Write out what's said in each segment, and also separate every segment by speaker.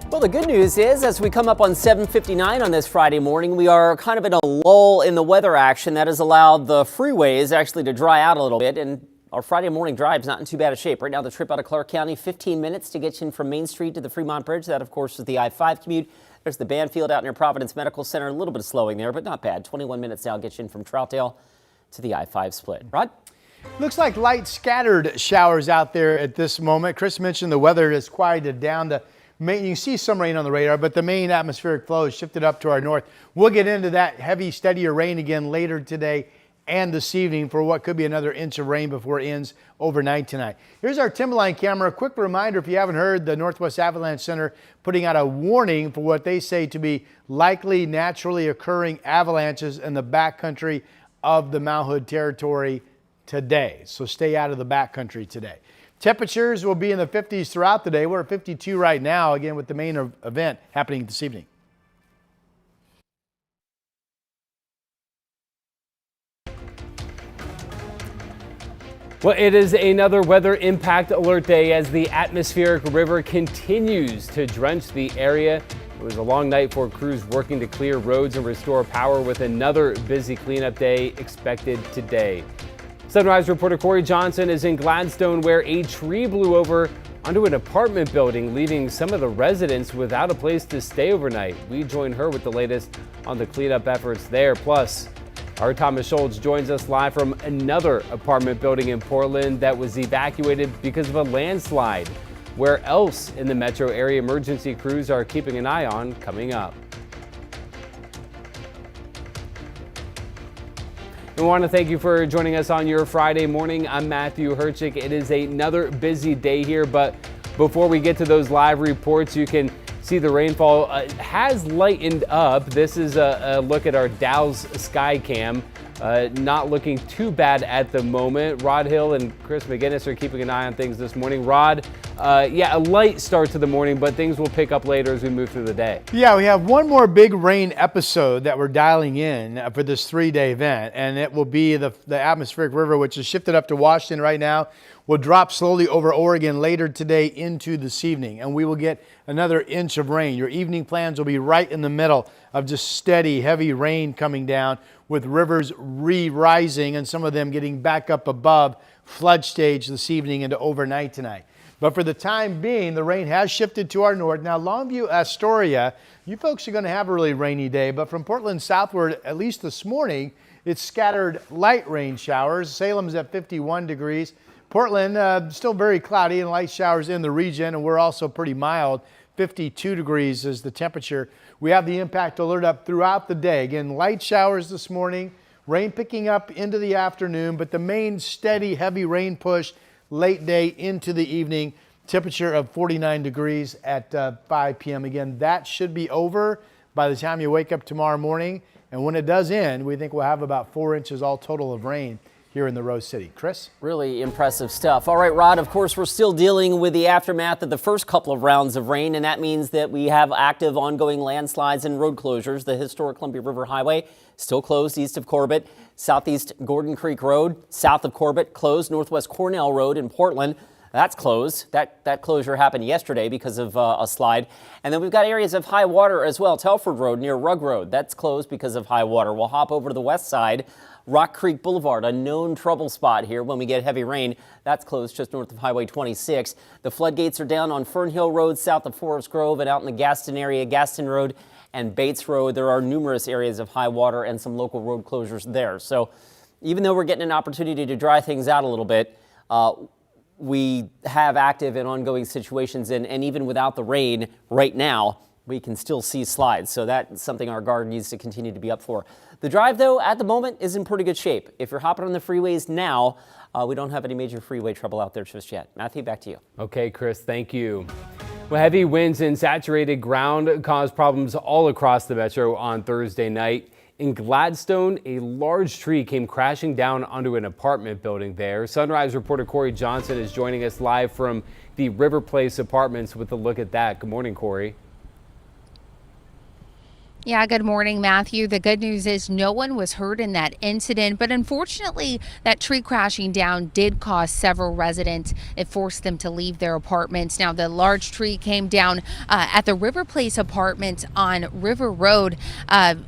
Speaker 1: Well, the good news is, as we come up on 7:59 on this Friday morning, we are kind of in a lull in the weather action that has allowed the freeways actually to dry out a little bit. And our Friday morning drive is not in too bad a shape. Right now, the trip out of Clark County, 15 minutes to get you in from Main Street to the Fremont Bridge. That, of course, is the I-5 commute. There's the Banfield out near Providence Medical Center. A little bit of slowing there, but not bad. 21 minutes now gets you in from Troutdale to the I-5 split. Rod?
Speaker 2: Looks like light scattered showers out there at this moment. Chris mentioned the weather has quieted down. You can see some rain on the radar, but the main atmospheric flow has shifted up to our north. We'll get into that heavy, steadier rain again later today and this evening for what could be another inch of rain before it ends overnight tonight. Here's our Timberline camera. A quick reminder, if you haven't heard, the Northwest Avalanche Center putting out a warning for what they say to be likely naturally occurring avalanches in the backcountry of the Mount Hood territory today. So stay out of the backcountry today. Temperatures will be in the 50s throughout the day. We're at 52 right now, again, with the main event happening this evening.
Speaker 3: Well, it is another weather impact alert day as the atmospheric river continues to drench the area. It was a long night for crews working to clear roads and restore power, with another busy cleanup day expected today. Sunrise reporter Corey Johnson is in Gladstone, where a tree blew over onto an apartment building, leaving some of the residents without a place to stay overnight. We join her with the latest on the cleanup efforts there. Plus, our Thomas Schultz joins us live from another apartment building in Portland that was evacuated because of a landslide. Where else in the metro area emergency crews are keeping an eye on coming up. We want to thank you for joining us on your Friday morning. I'm Matthew Herchick. It is another busy day here, but before we get to those live reports, you can see the rainfall has lightened up. This is a look at our Dow's sky cam. Not looking too bad at the moment. Rod Hill and Chris McGinnis are keeping an eye on things this morning. Rod, a light start to the morning, but things will pick up later as we move through the day. Yeah, we have one more big rain episode that we're dialing in for this 3-day event, and it will be the atmospheric river, which is shifted up to Washington right now, will drop slowly over Oregon later today into this evening, and we will get another inch of rain. Your evening plans will be right in the middle of just steady, heavy rain coming down, with rivers re-rising and some of them getting back up above flood stage this evening into overnight tonight. But for the time being, the rain has shifted to our north. Now, Longview, Astoria, you folks are going to have a really rainy day, but from Portland southward, at least this morning, it's scattered light rain showers. Salem's at 51 degrees. Portland, still very cloudy and light showers in the region, and we're also pretty mild. 52 degrees is the temperature. We have the impact alert up throughout the day. Again, light showers this morning, rain picking up into the afternoon, but the main steady, heavy rain push late day into the evening. Temperature of 49 degrees at 5 p.m. Again, that should be over by the time you wake up tomorrow morning. And when it does end, we think we'll have about 4 inches all total of rain here in the Rose City. Chris?
Speaker 1: Really impressive stuff. All right, Rod, of course, we're still dealing with the aftermath of the first couple of rounds of rain, and that means that we have active ongoing landslides and road closures. The historic Columbia River Highway still closed east of Corbett. Southeast Gordon Creek Road, south of Corbett, closed. Northwest Cornell Road in Portland, that's closed. That closure happened yesterday because of a slide. And then we've got areas of high water as well. Telford Road near Rugg Road, that's closed because of high water. We'll hop over to the west side. Rock Creek Boulevard, a known trouble spot here when we get heavy rain. That's closed just north of Highway 26. The floodgates are down on Fern Hill Road south of Forest Grove, and out in the Gaston area, Gaston Road and Bates Road. There are numerous areas of high water and some local road closures there. So even though we're getting an opportunity to dry things out a little bit, we have active and ongoing situations, and even without the rain right now, we can still see slides. So that's something our guard needs to continue to be up for. The drive, though, at the moment is in pretty good shape. If you're hopping on the freeways now, we don't have any major freeway trouble out there just yet. Matthew, back to you.
Speaker 3: Okay, Chris, thank you. Well, heavy winds and saturated ground caused problems all across the metro on Thursday night. In Gladstone, a large tree came crashing down onto an apartment building there. Sunrise reporter Corey Johnson is joining us live from the River Place Apartments with a look at that. Good morning, Corey.
Speaker 4: Yeah, good morning, Matthew. The good news is no one was hurt in that incident, but unfortunately, that tree crashing down did cause several residents. It forced them to leave their apartments. Now, the large tree came down at the River Place apartments on River Road,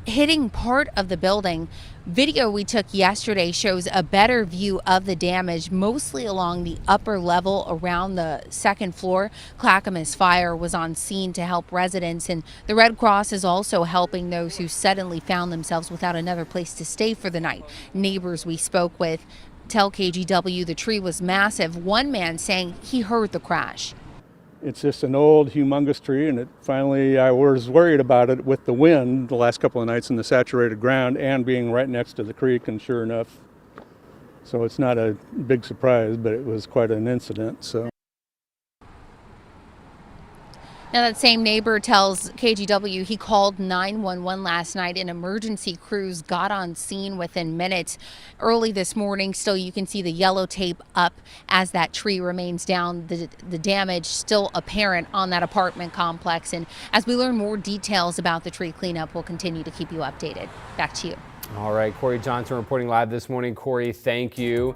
Speaker 4: hitting part of the building. Video we took yesterday shows a better view of the damage, mostly along the upper level around the second floor. Clackamas Fire was on scene to help residents, and the Red Cross is also helping those who suddenly found themselves without another place to stay for the night. Neighbors we spoke with tell KGW the tree was massive. One man saying he heard the crash.
Speaker 5: It's just an old, humongous tree, and I was worried about it with the wind the last couple of nights in the saturated ground and being right next to the creek, and sure enough, so it's not a big surprise, but it was quite an incident.
Speaker 4: Now, that same neighbor tells KGW he called 911 last night. An emergency crews got on scene within minutes. Early this morning, still you can see the yellow tape up as that tree remains down. The damage still apparent on that apartment complex. And as we learn more details about the tree cleanup, we'll continue to keep you updated. Back to you.
Speaker 3: All right, Corey Johnson reporting live this morning. Corey, thank you.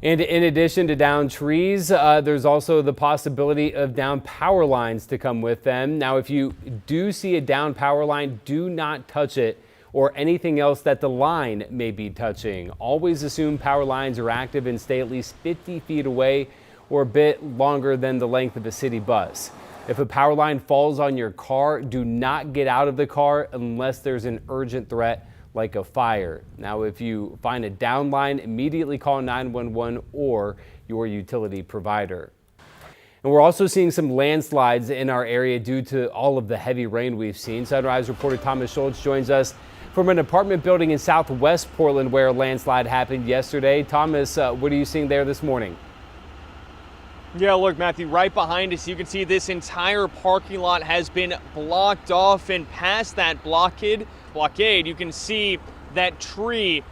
Speaker 3: And in addition to downed trees, there's also the possibility of downed power lines to come with them. Now, if you do see a downed power line, do not touch it or anything else that the line may be touching. Always assume power lines are active and stay at least 50 feet away or a bit longer than the length of a city bus. If a power line falls on your car, do not get out of the car unless there's an urgent threat like a fire. Now, if you find a down line, immediately call 911 or your utility provider. And we're also seeing some landslides in our area due to all of the heavy rain we've seen. Sunrise reporter Thomas Schultz joins us from an apartment building in southwest Portland where a landslide happened yesterday. Thomas, what are you seeing there this morning?
Speaker 6: Yeah, look, Matthew, right behind us, you can see this entire parking lot has been blocked off, and past that blockade, you can see that tree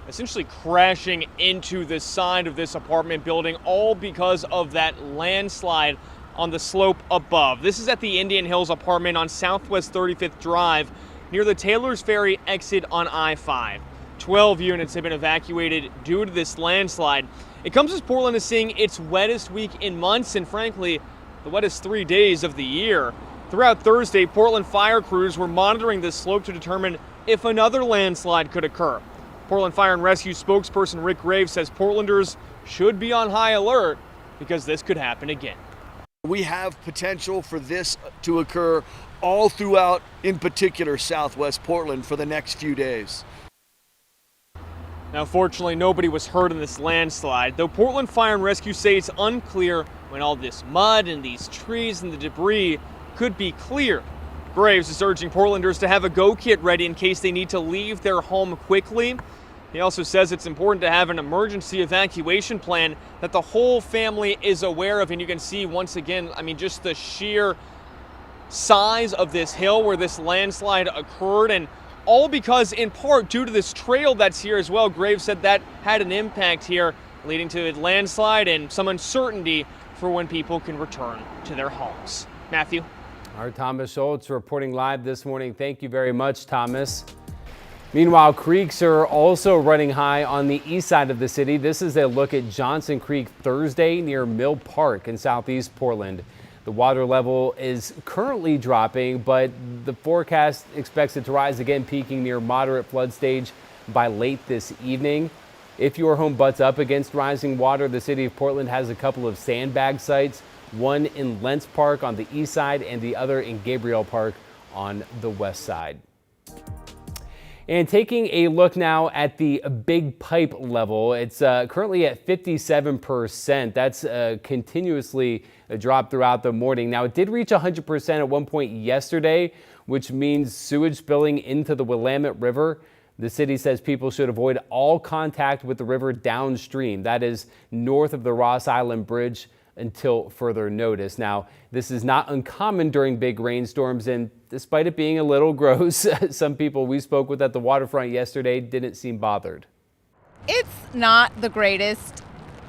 Speaker 6: essentially crashing into the side of this apartment building, all because of that landslide on the slope above. This is at the Indian Hills apartment on Southwest 35th Drive near the Taylor's Ferry exit on I-5. 12 units have been evacuated due to this landslide. It comes as Portland is seeing its wettest week in months and, frankly, the wettest 3 days of the year. Throughout Thursday, Portland fire crews were monitoring this slope to determine if another landslide could occur. Portland Fire and Rescue spokesperson Rick Graves says Portlanders should be on high alert because this could happen again.
Speaker 7: We have potential for this to occur all throughout, in particular, southwest Portland for the next few days.
Speaker 6: Now, fortunately, nobody was hurt in this landslide, though Portland Fire and Rescue say it's unclear when all this mud and these trees and the debris could be cleared. Graves is urging Portlanders to have a go kit ready in case they need to leave their home quickly. He also says it's important to have an emergency evacuation plan that the whole family is aware of. And you can see once again, just the sheer size of this hill where this landslide occurred, and all because in part due to this trail that's here as well. Graves said that had an impact here, leading to a landslide and some uncertainty for when people can return to their homes. Matthew.
Speaker 3: Our Thomas Schultz reporting live this morning. Thank you very much, Thomas. Meanwhile, creeks are also running high on the east side of the city. This is a look at Johnson Creek Thursday near Mill Park in southeast Portland. The water level is currently dropping, but the forecast expects it to rise again, peaking near moderate flood stage by late this evening. If your home butts up against rising water, the city of Portland has a couple of sandbag sites, one in Lentz Park on the east side and the other in Gabriel Park on the west side. And taking a look now at the big pipe level, it's currently at 57%. That's continuously a drop throughout the morning. Now, it did reach 100% at one point yesterday, which means sewage spilling into the Willamette River. The city says people should avoid all contact with the river downstream. That is north of the Ross Island Bridge until further notice. Now, this is not uncommon during big rainstorms, and despite it being a little gross, some people we spoke with at the waterfront yesterday didn't seem bothered.
Speaker 8: It's not the greatest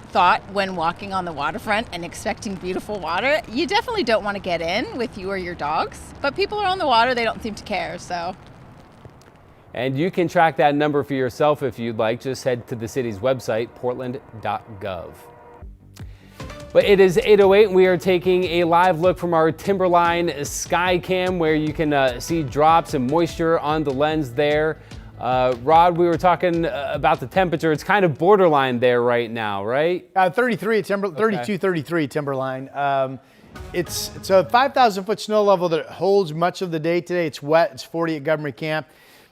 Speaker 8: thought when walking on the waterfront and expecting beautiful water. You definitely don't want to get in with you or your dogs, but people are on the water, they don't seem to care, so
Speaker 3: And you can track that number for yourself if you'd like. Just head to the city's website, portland.gov. But it is 8:08 and we are taking a live look from our Timberline sky cam where you can see drops and moisture on the lens there. Rod, we were talking about the temperature. It's kind of borderline there right now, right?
Speaker 2: 32, 33 Timberline. It's a 5,000-foot snow level that holds much of the day today. It's wet. It's 40 at Government Camp.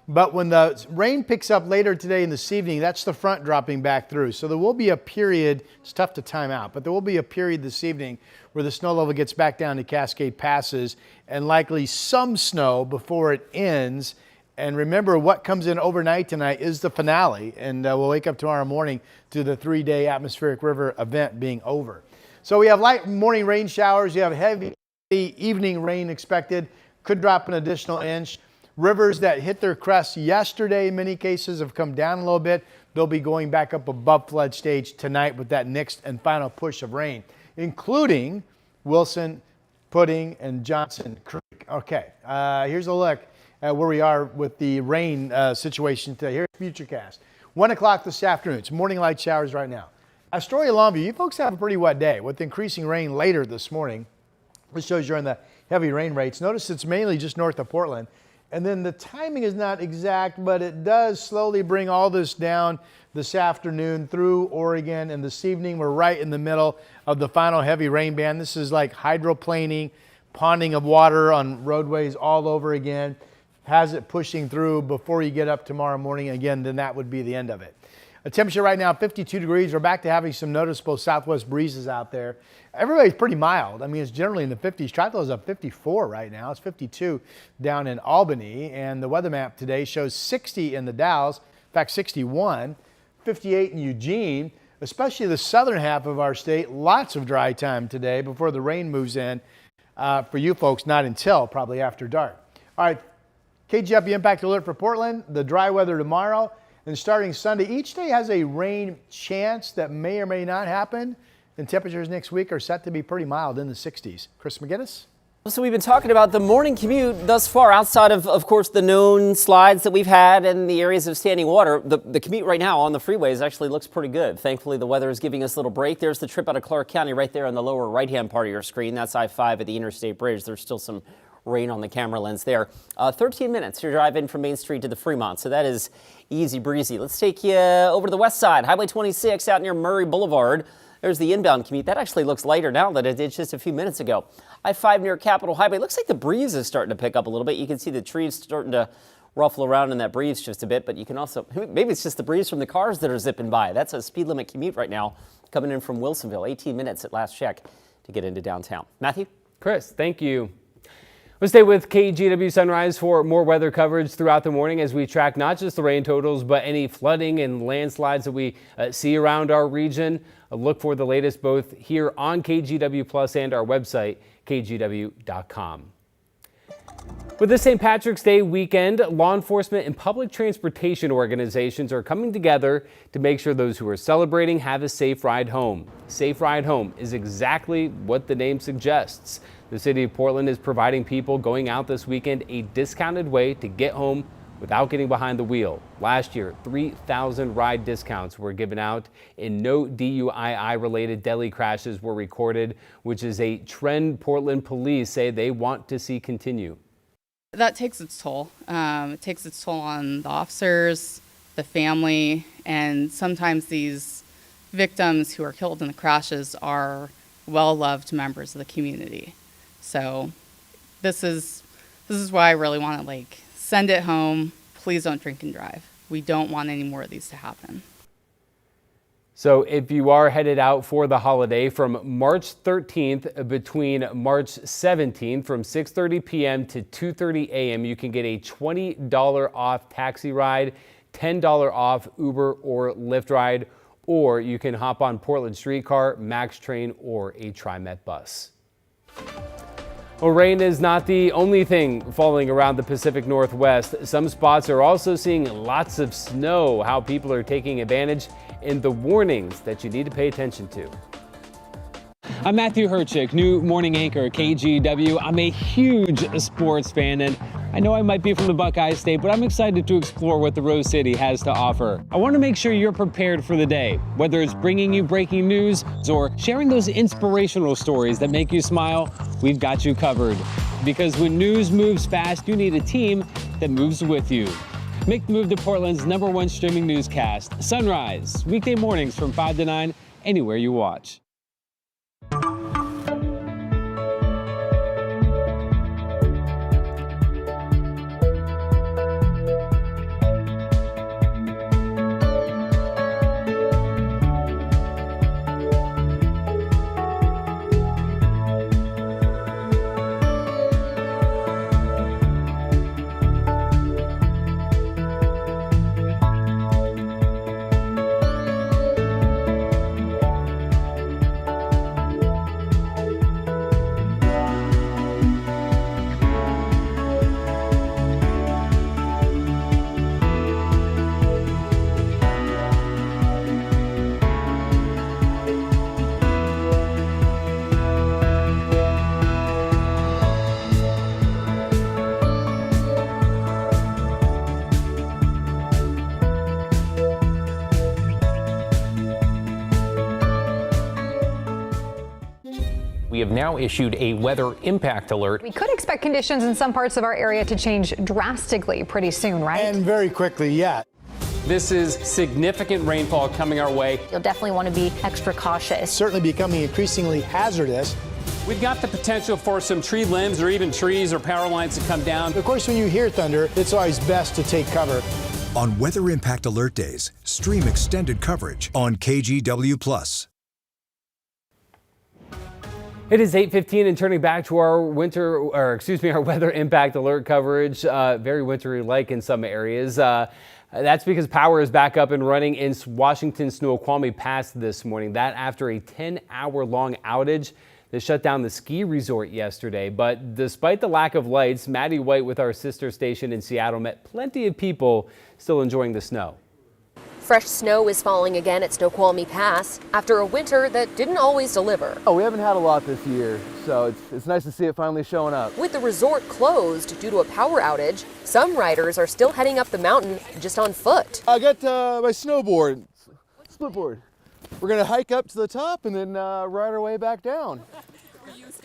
Speaker 2: But when the rain picks up later today in this evening, that's the front dropping back through. So there will be a period, it's tough to time out, but there will be a period this evening where the snow level gets back down to Cascade Passes and likely some snow before it ends. And remember, what comes in overnight tonight is the finale, and we'll wake up tomorrow morning to the 3-day atmospheric river event being over. So we have light morning rain showers. You have heavy evening rain expected. Could drop an additional inch. Rivers that hit their crests yesterday in many cases have come down a little bit. They'll be going back up above flood stage tonight with that next and final push of rain, including Wilson, Pudding, and Johnson Creek. Okay, here's a look at where we are with the rain situation today. Here's Futurecast. 1 o'clock this afternoon. It's morning light showers right now. Astoria, Longview, you folks have a pretty wet day with increasing rain later this morning. This shows you on the heavy rain rates. Notice it's mainly just north of Portland. And then the timing is not exact, but it does slowly bring all this down this afternoon through Oregon. And this evening, we're right in the middle of the final heavy rain band. This is like hydroplaning, ponding of water on roadways all over again. Has it pushing through before you get up tomorrow morning again, then that would be the end of it. A temperature right now, 52 degrees. We're back to having some noticeable southwest breezes out there. Everybody's pretty mild. I mean, it's generally in the 50s. Tri-Flow's up 54 right now. It's 52 down in Albany. And the weather map today shows 60 in the Dalles. In fact, 61, 58 in Eugene, especially the southern half of our state. Lots of dry time today before the rain moves in. For you folks, not until probably after dark. All right, KGW impact alert for Portland. The dry weather tomorrow. And starting Sunday, each day has a rain chance that may or may not happen. And temperatures next week are set to be pretty mild in the 60s. Chris McGinnis?
Speaker 1: So we've been talking about the morning commute thus far, outside of course, the known slides that we've had and the areas of standing water. The commute right now on the freeways actually looks pretty good. Thankfully, the weather is giving us a little break. There's the trip out of Clark County right there on the lower right-hand part of your screen. That's I-5 at the Interstate Bridge. There's still some rain on the camera lens there. 13 minutes to drive in from Main Street to the Fremont, so that is easy breezy. Let's take you over to the west side, Highway 26 out near Murray Boulevard. There's the inbound commute. That actually looks lighter now than it did just a few minutes ago. I-5 near Capitol Highway. Looks like the breeze is starting to pick up a little bit. You can see the trees starting to ruffle around in that breeze just a bit, but you can also, maybe it's just the breeze from the cars that are zipping by. That's a speed limit commute right now coming in from Wilsonville. 18 minutes at last check to get into downtown. Matthew?
Speaker 3: Chris, thank you. We'll stay with KGW Sunrise for more weather coverage throughout the morning as we track not just the rain totals, but any flooding and landslides that we see around our region. Look for the latest both here on KGW Plus and our website, kgw.com. With the St. Patrick's Day weekend, law enforcement and public transportation organizations are coming together to make sure those who are celebrating have a safe ride home. Safe ride home is exactly what the name suggests. The city of Portland is providing people going out this weekend a discounted way to get home without getting behind the wheel. Last year, 3,000 ride discounts were given out and no DUI-related deadly crashes were recorded, which is a trend Portland police say they want to see continue.
Speaker 9: That takes its toll. It takes its toll on the officers, the family, and sometimes these victims who are killed in the crashes are well-loved members of the community. So this is why I really want to send it home. Please don't drink and drive. We don't want any more of these to happen.
Speaker 3: So if you are headed out for the holiday from March 13th between March 17th from 6:30 p.m. to 2:30 a.m., you can get a $20 off taxi ride, $10 off Uber or Lyft ride, or you can hop on Portland Streetcar, Max Train, or a TriMet bus. Well, rain is not the only thing falling around the Pacific Northwest. Some spots are also seeing lots of snow. How people are taking advantage and the warnings that you need to pay attention to.
Speaker 10: I'm Matthew Herchick, new morning anchor at KGW. I'm a huge sports fan, and I know I might be from the Buckeye State, but I'm excited to explore what the Rose City has to offer. I want to make sure you're prepared for the day, whether it's bringing you breaking news or sharing those inspirational stories that make you smile. We've got you covered. Because when news moves fast, you need a team that moves with you. Make the move to Portland's #1 streaming newscast, Sunrise, weekday mornings from 5 to 9, anywhere you watch.
Speaker 11: We have now issued a weather impact alert.
Speaker 12: We could expect conditions in some parts of our area to change drastically pretty soon, right?
Speaker 2: And very quickly, yeah.
Speaker 3: This is significant rainfall coming our way.
Speaker 13: You'll definitely want to be extra cautious.
Speaker 2: Certainly becoming increasingly hazardous.
Speaker 3: We've got the potential for some tree limbs or even trees or power lines to come down.
Speaker 2: Of course, when you hear thunder, it's always best to take cover.
Speaker 14: On Weather Impact Alert Days, stream extended coverage on KGW+.
Speaker 3: It is 8:15 and turning back to our our weather impact alert coverage. Very wintry-like in some areas. That's because power is back up and running in Washington Snoqualmie Pass this morning. That after a 10-hour-long outage that shut down the ski resort yesterday. But despite the lack of lights, Maddie White with our sister station in Seattle met plenty of people still enjoying the snow.
Speaker 15: Fresh snow is falling again at Snoqualmie Pass after a winter that didn't always deliver.
Speaker 16: Oh, we haven't had a lot this year, so it's nice to see it finally showing up.
Speaker 15: With the resort closed due to a power outage, some riders are still heading up the mountain just on foot.
Speaker 16: I got my snowboard, splitboard. We're gonna hike up to the top and then ride our way back down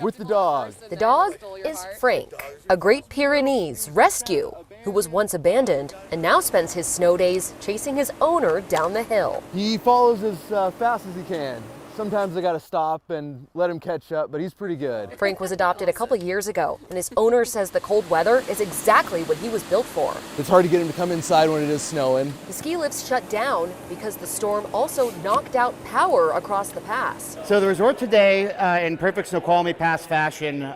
Speaker 16: with the dog.
Speaker 15: The dog is Frank, a Great Pyrenees rescue who was once abandoned and now spends his snow days chasing his owner down the hill.
Speaker 16: He follows as fast as he can. Sometimes I gotta stop and let him catch up, but he's pretty good.
Speaker 15: Frank was adopted a couple years ago, and his owner says the cold weather is exactly what he was built for.
Speaker 16: It's hard to get him to come inside when it is snowing.
Speaker 15: The ski lifts shut down because the storm also knocked out power across the pass.
Speaker 17: So the resort today, in perfect Snoqualmie Pass fashion,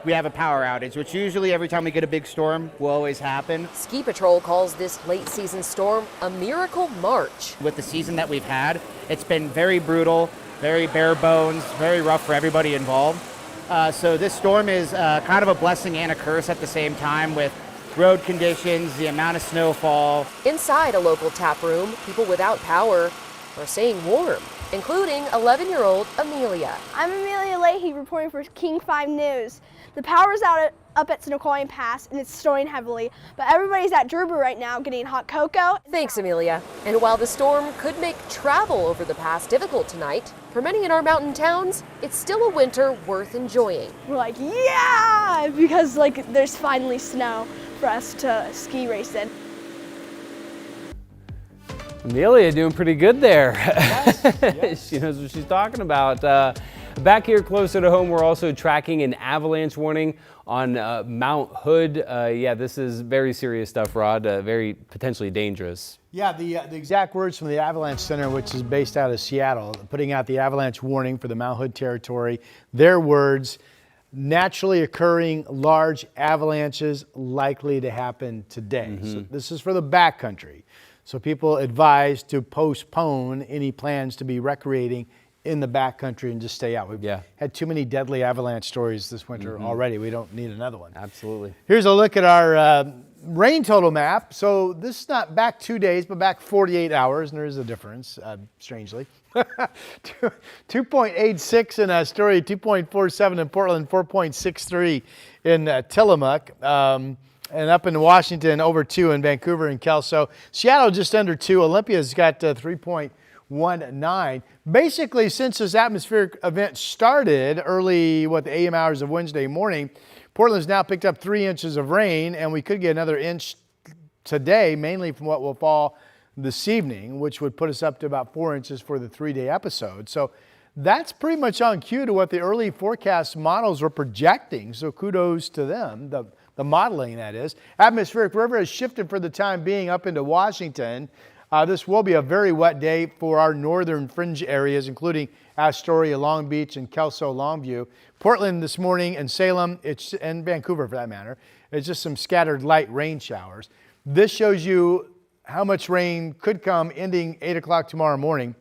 Speaker 17: we have a power outage, which usually every time we get a big storm will always happen.
Speaker 15: Ski Patrol calls this late season storm a miracle March.
Speaker 17: With the season that we've had, it's been very brutal, very bare bones, very rough for everybody involved. So this storm is kind of a blessing and a curse at the same time with road conditions, the amount of snowfall.
Speaker 15: Inside a local tap room, people without power are staying warm, including 11-year-old Amelia.
Speaker 18: I'm Amelia Leahy reporting for King 5 News. The power's out up at Snoqualmie Pass and it's snowing heavily, but everybody's at Druba right now getting hot cocoa.
Speaker 15: Thanks, Amelia. And while the storm could make travel over the pass difficult tonight, for many in our mountain towns, it's still a winter worth enjoying.
Speaker 18: We're like, yeah, because there's finally snow for us to ski race in.
Speaker 3: Amelia doing pretty good there.
Speaker 2: Yes.
Speaker 3: She knows what she's talking about. Back here closer to home, we're also tracking an avalanche warning on Mount Hood. Yeah, this is very serious stuff, Rod. Very potentially dangerous.
Speaker 2: Yeah, the exact words from the Avalanche Center, which is based out of Seattle, putting out the avalanche warning for the Mount Hood territory. Their words, naturally occurring large avalanches likely to happen today. So this is for the backcountry. So people advised to postpone any plans to be recreating in the backcountry and just stay out. We've had too many deadly avalanche stories this winter already. We don't need another one.
Speaker 3: Absolutely.
Speaker 2: Here's a look at our rain total map. So this is not back 2 days, but back 48 hours, and there is a difference, strangely. 2.86 in Astoria, 2.47 in Portland, 4.63 in Tillamook. And up in Washington, over 2 in Vancouver and Kelso. Seattle just under 2. Olympia's got 3.19. Basically, since this atmospheric event started early, the AM hours of Wednesday morning, Portland's now picked up 3 inches of rain, and we could get another inch today, mainly from what will fall this evening, which would put us up to about 4 inches for the 3-day episode. So that's pretty much on cue to what the early forecast models were projecting. So kudos to them, the modeling that is. Atmospheric river has shifted for the time being up into Washington. This will be a very wet day for our northern fringe areas, including Astoria, Long Beach, and Kelso, Longview. Portland this morning and Salem, and Vancouver for that matter, it's just some scattered light rain showers. This shows you how much rain could come ending 8 o'clock tomorrow morning.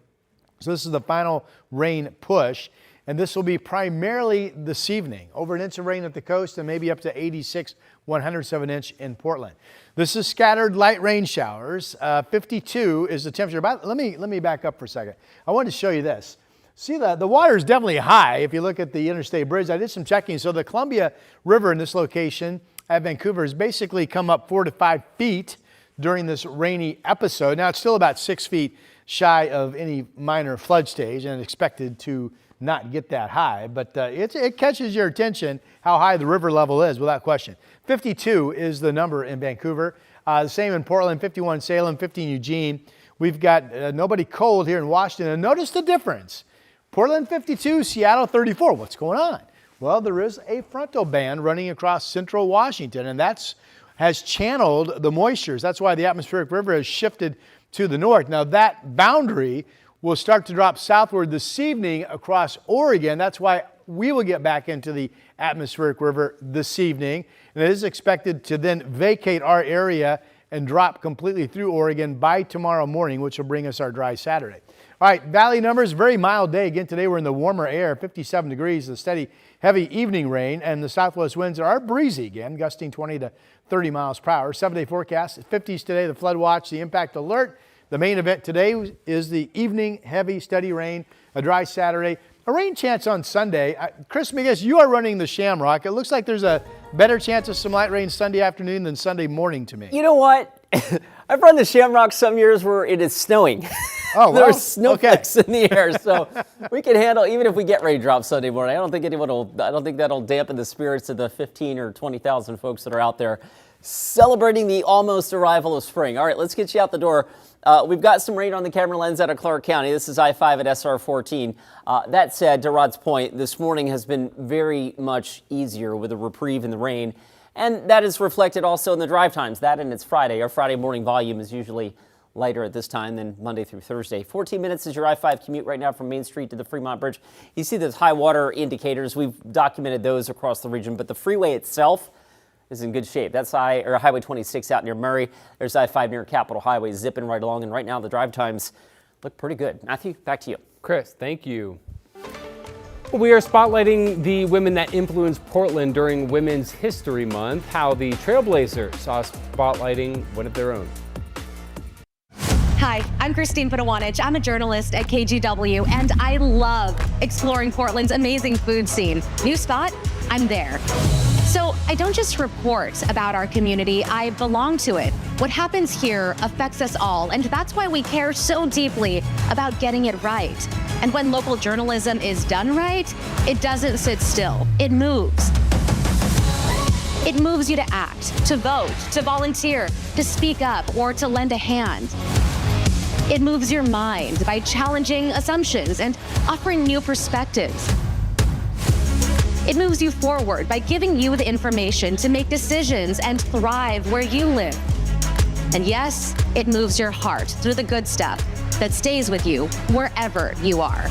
Speaker 2: So this is the final rain push. And this will be primarily this evening. Over an inch of rain at the coast and maybe up to 86, 100ths of an inch in Portland. This is scattered light rain showers. 52 is the temperature. Let me back up for a second. I wanted to show you this. See, the water is definitely high if you look at the interstate bridge. I did some checking. So the Columbia River in this location at Vancouver has basically come up 4 to 5 feet during this rainy episode. Now it's still about 6 feet shy of any minor flood stage and expected to not get that high, but it catches your attention how high the river level is without question. 52 is the number in Vancouver. The same in Portland, 51 Salem, 50 Eugene. We've got nobody cold here in Washington. And notice the difference. Portland 52, Seattle 34. What's going on? Well, there is a frontal band running across central Washington, and has channeled the moistures. That's why the atmospheric river has shifted to the north. Now that boundary will start to drop southward this evening across Oregon. That's why we will get back into the atmospheric river this evening. And it is expected to then vacate our area and drop completely through Oregon by tomorrow morning, which will bring us our dry Saturday. All right, valley numbers, very mild day. Again, today we're in the warmer air, 57 degrees, the steady, heavy evening rain, and the southwest winds are breezy again, gusting 20 to 30 miles per hour. 7-day forecast, 50s today, the flood watch, the impact alert. The main event today is the evening heavy steady rain, a dry Saturday, a rain chance on Sunday. Chris Miguez, you are running the Shamrock. It looks like there's a better chance of some light rain Sunday afternoon than Sunday morning to me.
Speaker 1: You know what? I've run the Shamrock some years where it is snowing.
Speaker 2: Oh,
Speaker 1: There's snowflakes in the air, so we can handle, even if we get raindrops Sunday morning. I don't think that'll dampen the spirits of the 15 or 20,000 folks that are out there celebrating the almost arrival of spring. All right, let's get you out the door. We've got some rain on the camera lens out of Clark County. This is I-5 at SR 14. That said, to Rod's point, this morning has been very much easier with a reprieve in the rain. And that is reflected also in the drive times. That and it's Friday. Our Friday morning volume is usually lighter at this time than Monday through Thursday. 14 minutes is your I-5 commute right now from Main Street to the Fremont Bridge. You see those high water indicators. We've documented those across the region, but the freeway itself is in good shape. That's Highway 26 out near Murray. There's I-5 near Capitol Highway zipping right along, and right now the drive times look pretty good. Matthew, back to you.
Speaker 3: Chris, thank you. We are spotlighting the women that influenced Portland during Women's History Month, how the Trailblazers saw spotlighting one of their own.
Speaker 19: Hi, I'm Christine Panawanich. I'm a journalist at KGW, and I love exploring Portland's amazing food scene. New spot? I'm there. So I don't just report about our community, I belong to it. What happens here affects us all, and that's why we care so deeply about getting it right. And when local journalism is done right, it doesn't sit still, it moves. It moves you to act, to vote, to volunteer, to speak up, or to lend a hand. It moves your mind by challenging assumptions and offering new perspectives. It moves you forward by giving you the information to make decisions and thrive where you live. And yes, it moves your heart through the good stuff that stays with you wherever you are.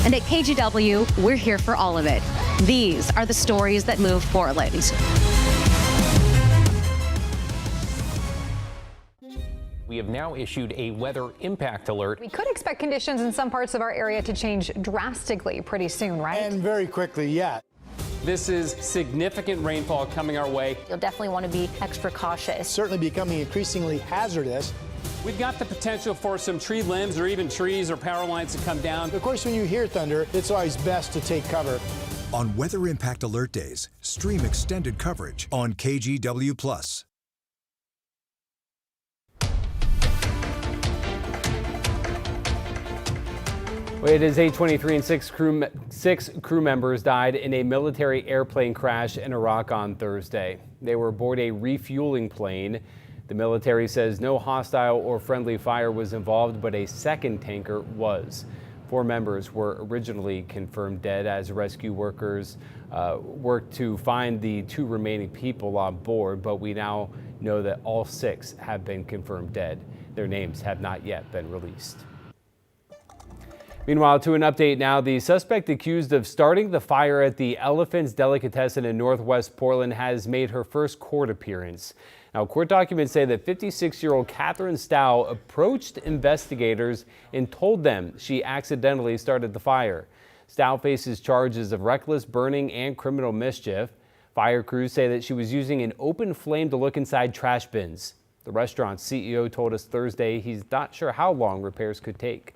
Speaker 19: And at KGW, we're here for all of it. These are the stories that move Portland.
Speaker 11: We have now issued a weather impact alert.
Speaker 12: We could expect conditions in some parts of our area to change drastically pretty soon, right?
Speaker 2: And very quickly, yeah.
Speaker 10: This is significant rainfall coming our way.
Speaker 13: You'll definitely want to be extra cautious.
Speaker 2: Certainly becoming increasingly hazardous.
Speaker 10: We've got the potential for some tree limbs or even trees or power lines to come down.
Speaker 2: Of course, when you hear thunder, it's always best to take cover.
Speaker 14: On Weather Impact Alert Days, stream extended coverage on KGW+.
Speaker 3: It is 8:23 and six crew members died in a military airplane crash in Iraq on Thursday. They were aboard a refueling plane. The military says no hostile or friendly fire was involved, but a second tanker was. 4 members were originally confirmed dead as rescue workers worked to find the 2 remaining people on board, but we now know that all 6 have been confirmed dead. Their names have not yet been released. Meanwhile, to an update now, the suspect accused of starting the fire at the Elephant's Delicatessen in Northwest Portland has made her first court appearance. Now, court documents say that 56-year-old Catherine Stow approached investigators and told them she accidentally started the fire. Stow faces charges of reckless burning and criminal mischief. Fire crews say that she was using an open flame to look inside trash bins. The restaurant's CEO told us Thursday he's not sure how long repairs could take.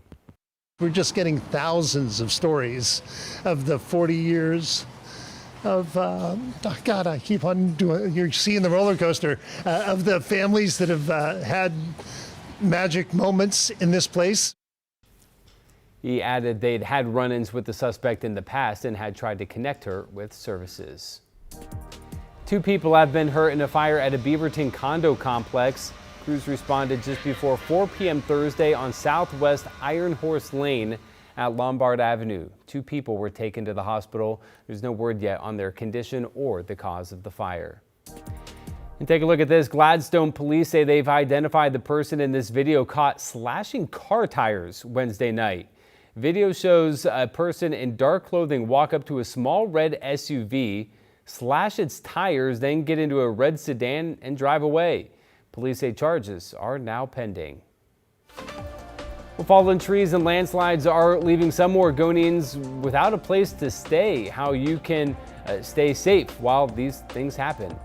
Speaker 20: We're just getting thousands of stories of the 40 years of, God, I keep on doing, you're seeing the roller coaster, of the families that have had magic moments in this place.
Speaker 3: He added they'd had run-ins with the suspect in the past and had tried to connect her with services. 2 people have been hurt in a fire at a Beaverton condo complex. Crews responded just before 4 p.m. Thursday on Southwest Iron Horse Lane at Lombard Avenue. 2 people were taken to the hospital. There's no word yet on their condition or the cause of the fire. And take a look at this. Gladstone police say they've identified the person in this video caught slashing car tires Wednesday night. Video shows a person in dark clothing walk up to a small red SUV, slash its tires, then get into a red sedan and drive away. Police say charges are now pending. Well, fallen trees and landslides are leaving some Oregonians without a place to stay. How you can stay safe while these things happen.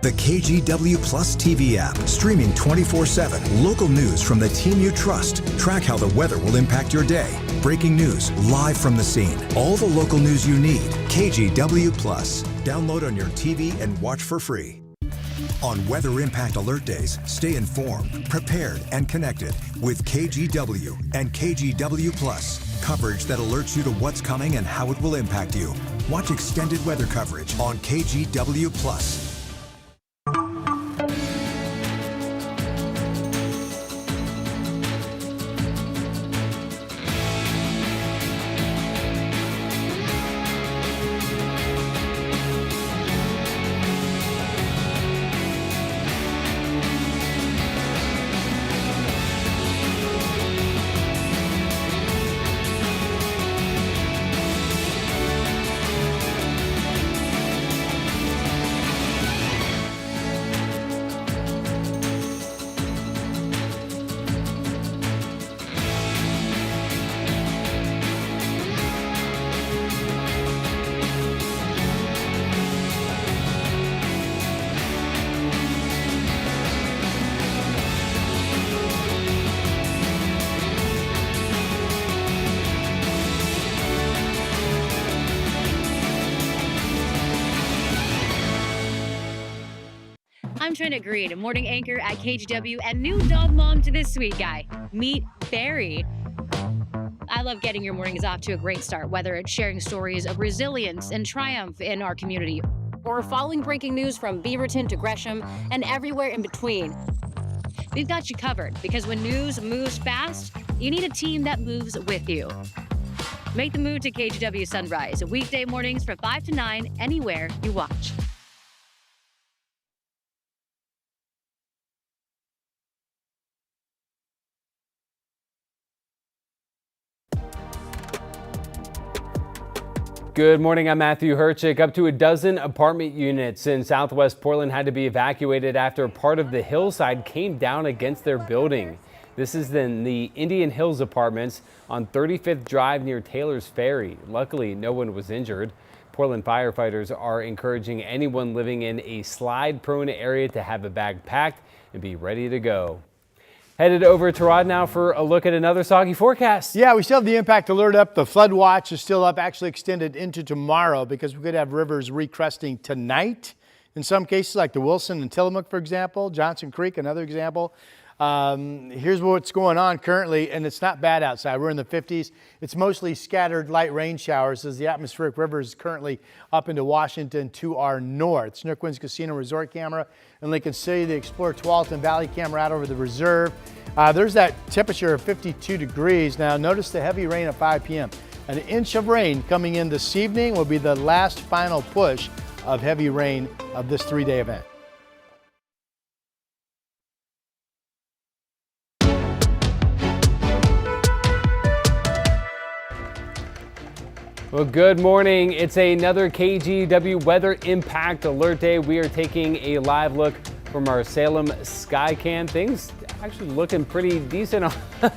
Speaker 14: The KGW Plus TV app, streaming 24/7. Local news from the team you trust. Track how the weather will impact your day. Breaking news live from the scene. All the local news you need. KGW Plus. Download on your TV and watch for free. On Weather Impact Alert Days, stay informed, prepared, and connected with KGW and KGW Plus. Coverage that alerts you to what's coming and how it will impact you. Watch extended weather coverage on KGW Plus.
Speaker 21: I'm Trina Green, a morning anchor at KGW and new dog mom to this sweet guy. Meet Barry. I love getting your mornings off to a great start, whether it's sharing stories of resilience and triumph in our community, or following breaking news from Beaverton to Gresham and everywhere in between. We've got you covered, because when news moves fast, you need a team that moves with you. Make the move to KGW Sunrise, weekday mornings from 5 to 9, anywhere you watch.
Speaker 3: Good morning, I'm Matthew Herchick. Up to a dozen apartment units in Southwest Portland had to be evacuated after part of the hillside came down against their building. This is in the Indian Hills Apartments on 35th Drive near Taylor's Ferry. Luckily, no one was injured. Portland firefighters are encouraging anyone living in a slide-prone area to have a bag packed and be ready to go. Headed over to Rod now for a look at another soggy forecast.
Speaker 2: Yeah, we still have the impact alert up. The flood watch is still up, actually extended into tomorrow, because we could have rivers recresting tonight in some cases, like the Wilson and Tillamook, for example. Johnson Creek, another example. Here's what's going on currently, and it's not bad outside. We're in the 50s. It's mostly scattered light rain showers as the atmospheric river is currently up into Washington to our north. Snook Winds Casino Resort camera in Lincoln City, the Explorer Tualatin Valley camera out over the reserve. There's that temperature of 52 degrees. Now notice the heavy rain at 5 p.m. An inch of rain coming in this evening will be the last final push of heavy rain of this 3-day event.
Speaker 3: Well, good morning. It's another KGW weather impact alert day. We are taking a live look from our Salem Skycam. Things actually looking pretty decent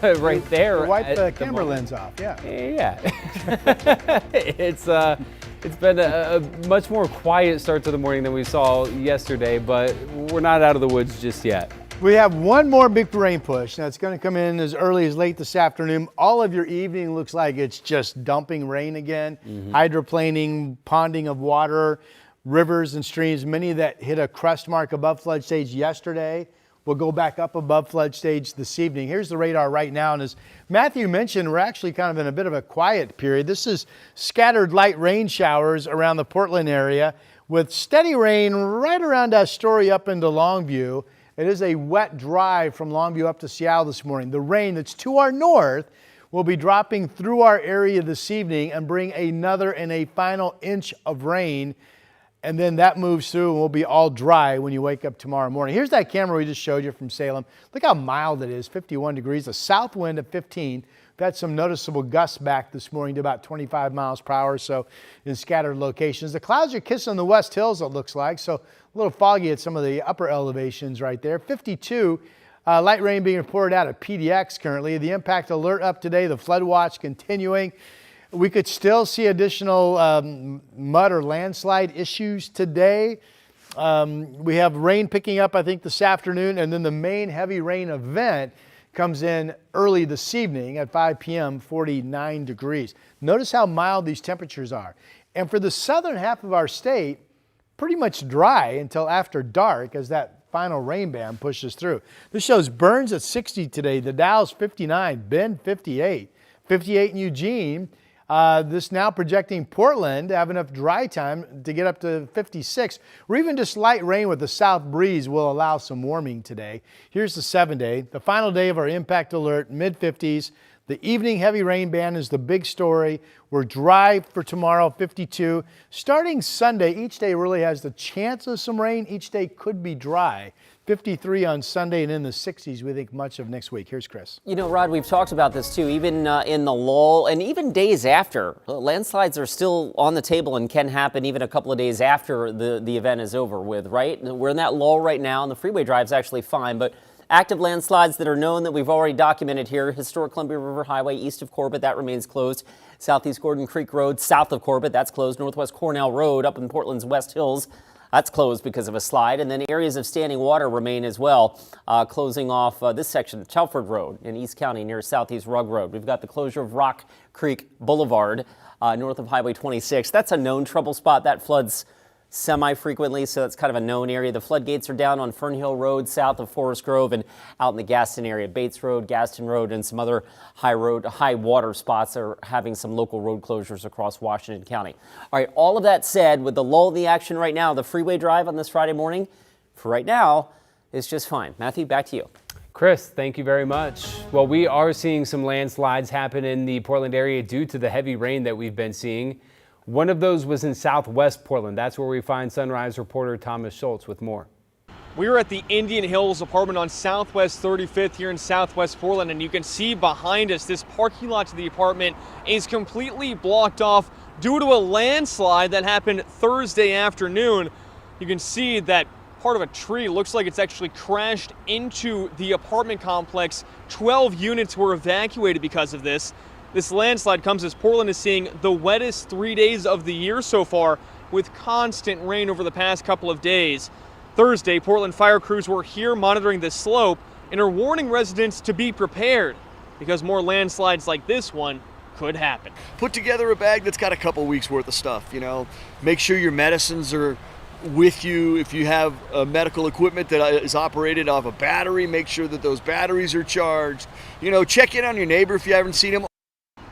Speaker 3: right there.
Speaker 2: Wipe the camera lens off, yeah.
Speaker 3: Yeah. It's been a much more quiet start to the morning than we saw yesterday, but we're not out of the woods just yet.
Speaker 2: We have one more big rain push. Now it's going to come in as early as late this afternoon. All of your evening looks like it's just dumping rain again. Hydroplaning, ponding of water, rivers and streams, many that hit a crest mark above flood stage yesterday will go back up above flood stage this evening. Here's the radar right now. And as Matthew mentioned, we're actually kind of in a bit of a quiet period. This is scattered light rain showers around the Portland area with steady rain right around Astoria up into Longview. It is a wet drive from Longview up to Seattle this morning. The rain that's to our north will be dropping through our area this evening and bring another and a final inch of rain. And then that moves through and will be all dry when you wake up tomorrow morning. Here's that camera we just showed you from Salem. Look how mild it is, 51 degrees, a south wind of 15. We've had some noticeable gusts back this morning to about 25 miles per hour or so in scattered locations. The clouds are kissing the west hills, it looks like, so a little foggy at some of the upper elevations right there. 52, light rain being reported out at PDX currently. The impact alert up today, the flood watch continuing. We could still see additional mud or landslide issues today. We have rain picking up, I think, this afternoon, and then the main heavy rain event comes in early this evening at 5 p.m., 49 degrees. Notice how mild these temperatures are. And for the southern half of our state, pretty much dry until after dark as that final rain band pushes through. This shows Burns at 60 today, the Dow's 59, Bend 58, 58 in Eugene. This now projecting Portland to have enough dry time to get up to 56, or even just light rain with the south breeze will allow some warming today. Here's the 7-day, the final day of our impact alert, mid-50s. The evening heavy rain band is the big story. We're dry for tomorrow, 52. Starting Sunday, each day really has the chance of some rain. Each day could be dry. 53 on Sunday and in the 60s, we think, much of next week. Here's Chris.
Speaker 1: You know, Rod, we've talked about this too, even in the lull and even days after. Landslides are still on the table and can happen even a couple of days after the event is over with, right? We're in that lull right now, and the freeway drive's actually fine, but active landslides that are known that we've already documented here. Historic Columbia River Highway east of Corbett, that remains closed. Southeast Gordon Creek Road south of Corbett, that's closed. Northwest Cornell Road up in Portland's West Hills, that's closed because of a slide. And then areas of standing water remain as well, closing off this section, Chelford Road in East County near Southeast Rugg Road. We've got the closure of Rock Creek Boulevard north of Highway 26. That's a known trouble spot. That floods semi-frequently, so that's kind of a known area. The floodgates are down on Fernhill Road, south of Forest Grove, and out in the Gaston area. Bates Road, Gaston Road, and some other high water spots are having some local road closures across Washington County. All right, all of that said, with the lull in the action right now, the freeway drive on this Friday morning, for right now, is just fine. Matthew, back to you.
Speaker 3: Chris, thank you very much. Well, we are seeing some landslides happen in the Portland area due to the heavy rain that we've been seeing. One of those was in southwest Portland. That's where we find Sunrise reporter Thomas Schultz with more.
Speaker 6: We are at the Indian Hills apartment on Southwest 35th here in Southwest Portland, and you can see behind us this parking lot to the apartment is completely blocked off due to a landslide that happened Thursday afternoon. You can see that part of a tree looks like it's actually crashed into the apartment complex. 12 units were evacuated because of this. This landslide comes as Portland is seeing the wettest 3 days of the year so far, with constant rain over the past couple of days. Thursday, Portland fire crews were here monitoring the slope and are warning residents to be prepared because more landslides like this one could happen.
Speaker 7: Put together a bag that's got a couple weeks worth of stuff, you know. Make sure your medicines are with you. If you have medical equipment that is operated off a battery, make sure that those batteries are charged. You know, check in on your neighbor if you haven't seen him.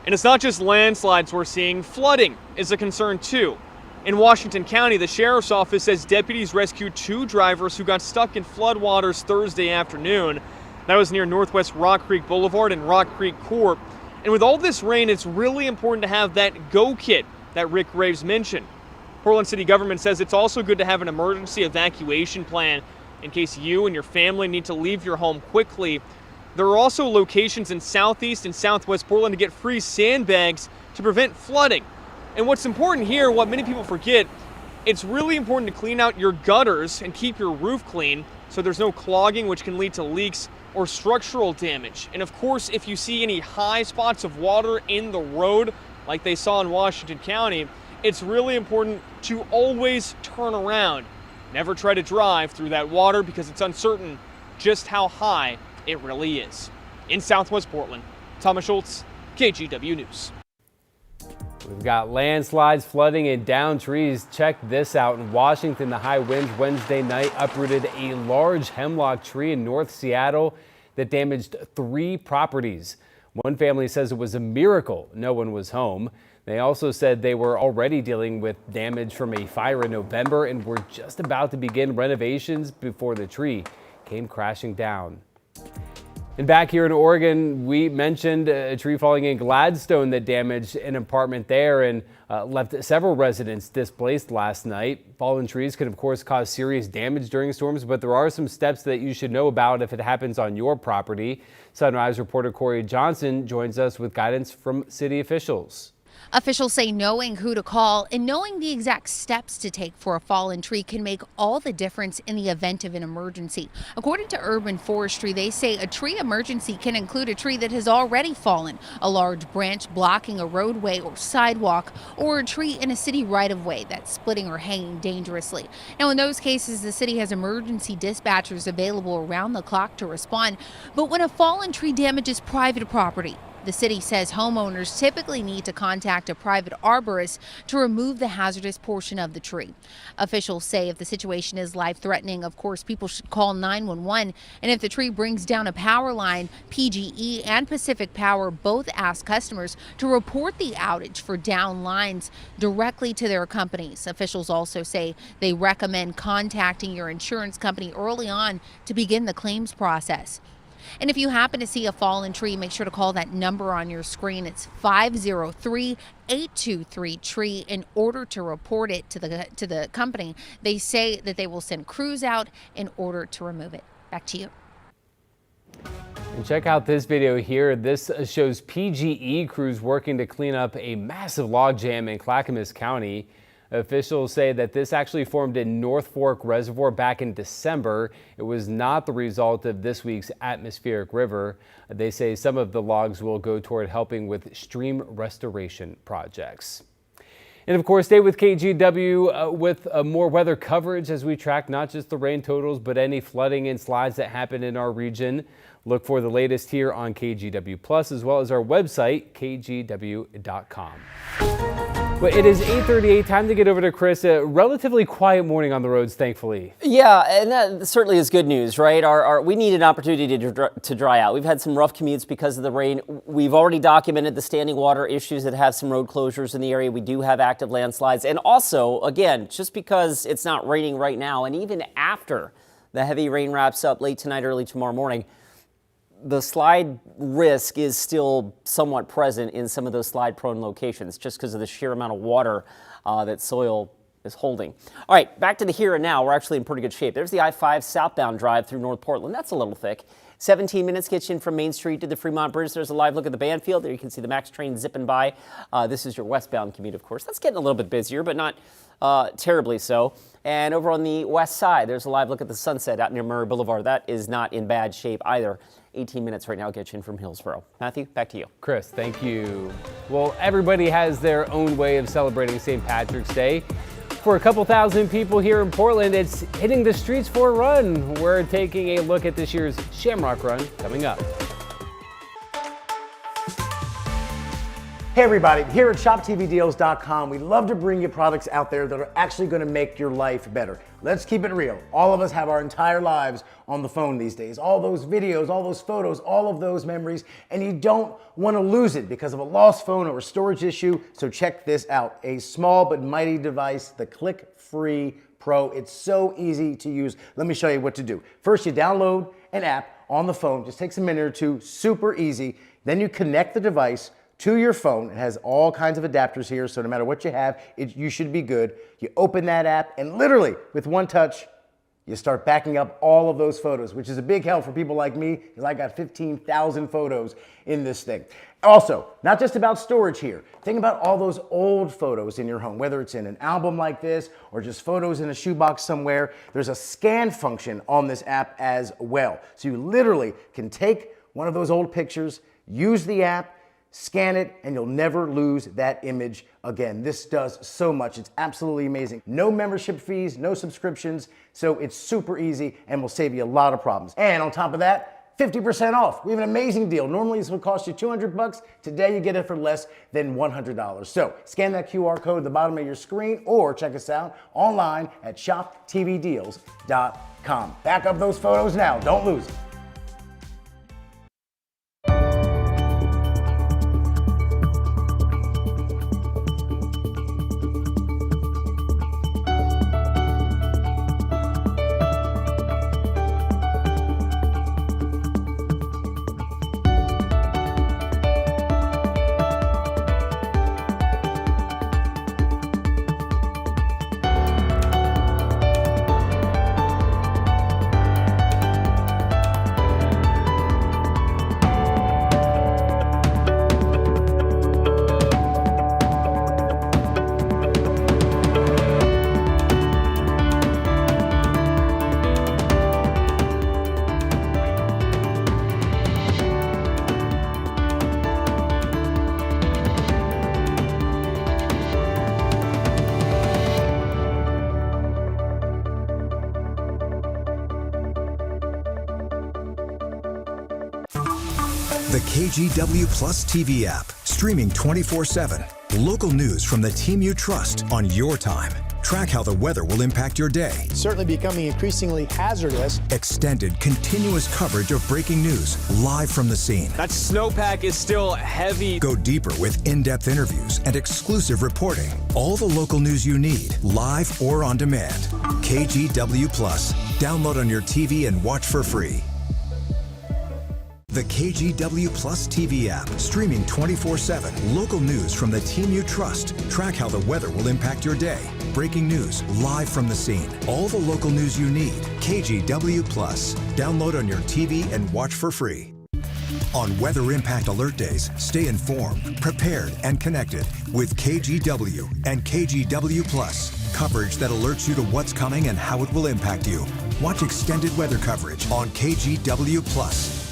Speaker 6: And it's not just landslides we're seeing, flooding is a concern too. In Washington County, the sheriff's office says deputies rescued 2 drivers who got stuck in floodwaters Thursday afternoon. That was near Northwest Rock Creek Boulevard and Rock Creek Court. And with all this rain, it's really important to have that go kit that Rick Graves mentioned. Portland City government says it's also good to have an emergency evacuation plan in case you and your family need to leave your home quickly. There are also locations in southeast and southwest Portland to get free sandbags to prevent flooding. And what's important here, what many people forget, it's really important to clean out your gutters and keep your roof clean so there's no clogging, which can lead to leaks or structural damage. And of course, if you see any high spots of water in the road, like they saw in Washington County, it's really important to always turn around. Never try to drive through that water because it's uncertain just how high it really is. In Southwest Portland, Thomas Schultz, KGW News.
Speaker 3: We've got landslides, flooding, and downed trees. Check this out. In Washington, the high winds Wednesday night uprooted a large hemlock tree in North Seattle that damaged 3 properties. One family says it was a miracle no one was home. They also said they were already dealing with damage from a fire in November and were just about to begin renovations before the tree came crashing down. And back here in Oregon, we mentioned a tree falling in Gladstone that damaged an apartment there and left several residents displaced last night. Fallen trees can, of course, cause serious damage during storms, but there are some steps that you should know about if it happens on your property. Sunrise reporter Corey Johnson joins us with guidance from city officials.
Speaker 4: Officials say knowing who to call and knowing the exact steps to take for a fallen tree can make all the difference in the event of an emergency. According to Urban Forestry, they say a tree emergency can include a tree that has already fallen, a large branch blocking a roadway or sidewalk, or a tree in a city right-of-way that's splitting or hanging dangerously. Now, in those cases, the city has emergency dispatchers available around the clock to respond. But when a fallen tree damages private property, the city says homeowners typically need to contact a private arborist to remove the hazardous portion of the tree. Officials say if the situation is life-threatening, of course, people should call 911. And if the tree brings down a power line, PGE and Pacific Power both ask customers to report the outage for down lines directly to their companies. Officials also say they recommend contacting your insurance company early on to begin the claims process. And if you happen to see a fallen tree, make sure to call that number on your screen. It's 503-823-TREE in order to report it to the company. They say that they will send crews out in order to remove it. Back to you.
Speaker 3: And check out this video here. This shows PGE crews working to clean up a massive log jam in Clackamas County. Officials say that this actually formed in North Fork Reservoir back in December. It was not the result of this week's atmospheric river. They say some of the logs will go toward helping with stream restoration projects. And of course, stay with KGW with more weather coverage as we track not just the rain totals, but any flooding and slides that happen in our region. Look for the latest here on KGW Plus, as well as our website, kgw.com. Well, it is 8:38. Time to get over to Chris. A relatively quiet morning on the roads, thankfully.
Speaker 1: Yeah, and that certainly is good news, right? We need an opportunity to dry out. We've had some rough commutes because of the rain. We've already documented the standing water issues that have some road closures in the area. We do have active landslides. And also, again, just because it's not raining right now, and even after the heavy rain wraps up late tonight, early tomorrow morning, the slide risk is still somewhat present in some of those slide-prone locations just because of the sheer amount of water that soil is holding. All right, back to the here and now. We're actually in pretty good shape. There's the I-5 southbound drive through North Portland. That's a little thick. 17 minutes gets you in from Main Street to the Fremont Bridge. There's a live look at the Banfield. There you can see the MAX train zipping by. This is your westbound commute, of course. That's getting a little bit busier, but not terribly so. And over on the west side, there's a live look at the Sunset out near Murray Boulevard. That is not in bad shape either. 18 minutes right now gets you in from Hillsborough. Matthew, back to you.
Speaker 3: Chris, thank you. Well, everybody has their own way of celebrating St. Patrick's Day. For a couple thousand people here in Portland, it's hitting the streets for a run. We're taking a look at this year's Shamrock Run coming up.
Speaker 5: Hey everybody, here at ShopTVDeals.com, we love to bring you products out there that are actually going to make your life better. Let's keep it real. All of us have our entire lives on the phone these days. All those videos, all those photos, all of those memories, and you don't want to lose it because of a lost phone or a storage issue. So check this out. A small but mighty device, the Click-Free Pro. It's so easy to use. Let me show you what to do. First, you download an app on the phone. Just takes a minute or two. Super easy. Then you connect the device to your phone. It has all kinds of adapters here, so no matter what you have, you should be good. You open that app, and literally, with one touch, you start backing up all of those photos, which is a big help for people like me, because I got 15,000 photos in this thing. Also, not just about storage here. Think about all those old photos in your home, whether it's in an album like this, or just photos in a shoebox somewhere. There's a scan function on this app as well. So you literally can take one of those old pictures, use the app, scan it, and you'll never lose that image again. This does so much. It's absolutely amazing. No membership fees, no subscriptions, so it's super easy and will save you a lot of problems. And on top of that, 50% off. We have an amazing deal. Normally this would cost you $200. Today you get it for less than $100. So scan that QR code at the bottom of your screen or check us out online at ShopTVDeals.com. Back up those photos now. Don't lose them.
Speaker 14: The KGW Plus TV app, streaming 24/7. Local news from the team you trust on your time. Track how the weather will impact your day.
Speaker 2: Certainly becoming increasingly hazardous.
Speaker 14: Extended, continuous coverage of breaking news live from the scene.
Speaker 6: That snowpack is still heavy.
Speaker 14: Go deeper with in-depth interviews and exclusive reporting. All the local news you need, live or on demand. KGW Plus. Download on your TV and watch for free. The KGW Plus TV app, streaming 24/7. Local news from the team you trust. Track how the weather will impact your day. Breaking news live from the scene. All the local news you need. KGW Plus. Download on your TV and watch for free. On Weather Impact Alert Days, stay informed, prepared, and connected with KGW and KGW Plus. Coverage that alerts you to what's coming and how it will impact you. Watch extended weather coverage on KGW Plus.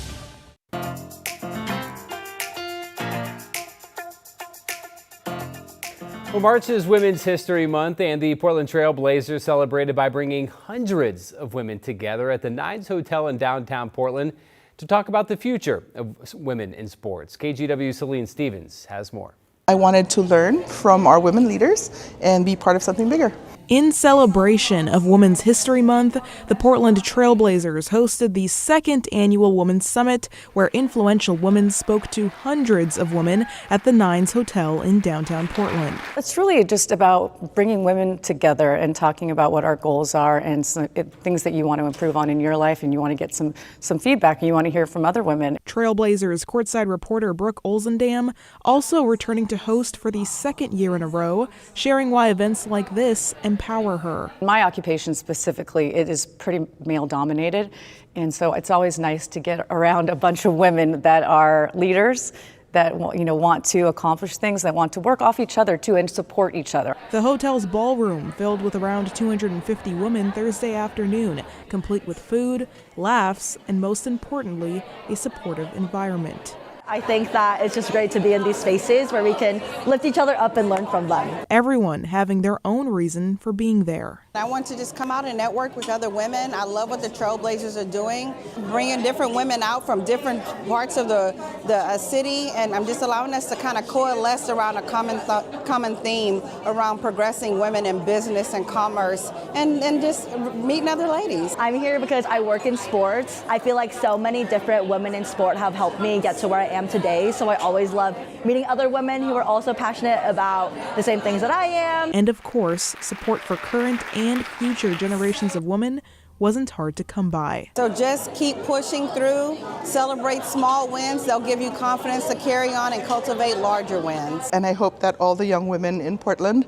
Speaker 3: Well, March is Women's History Month, and the Portland Trail Blazers celebrated by bringing hundreds of women together at the Nines Hotel in downtown Portland to talk about the future of women in sports. KGW's Celine Stevens has more.
Speaker 8: I wanted to learn from our women leaders and be part of something bigger.
Speaker 22: In celebration of Women's History Month, the Portland Trailblazers hosted the second annual Women's Summit, where influential women spoke to hundreds of women at the Nines Hotel in downtown Portland.
Speaker 23: It's really just about bringing women together and talking about what our goals are and things that you want to improve on in your life, and you want to get some feedback and you want to hear from other women.
Speaker 22: Trailblazers courtside reporter Brooke Olzendam also returning to host for the second year in a row, sharing why events like this empower her.
Speaker 23: My occupation specifically, it is pretty male dominated, and so it's always nice to get around a bunch of women that are leaders, that want to accomplish things, that want to work off each other too and support each other.
Speaker 22: The hotel's ballroom filled with around 250 women Thursday afternoon, complete with food, laughs, and most importantly, a supportive environment.
Speaker 24: I think that it's just great to be in these spaces where we can lift each other up and learn from them.
Speaker 22: Everyone having their own reason for being there.
Speaker 25: I want to just come out and network with other women. I love what the Trailblazers are doing, bringing different women out from different parts of the city, and I'm just allowing us to kind of coalesce around a common theme around progressing women in business and commerce, and just meeting other ladies.
Speaker 24: I'm here because I work in sports. I feel like so many different women in sport have helped me get to where I am today, so I always love meeting other women who are also passionate about the same things that I am.
Speaker 22: And of course, support for current and future generations of women wasn't hard to come by.
Speaker 25: So just keep pushing through, celebrate small wins. They'll give you confidence to carry on and cultivate larger wins.
Speaker 8: And I hope that all the young women in Portland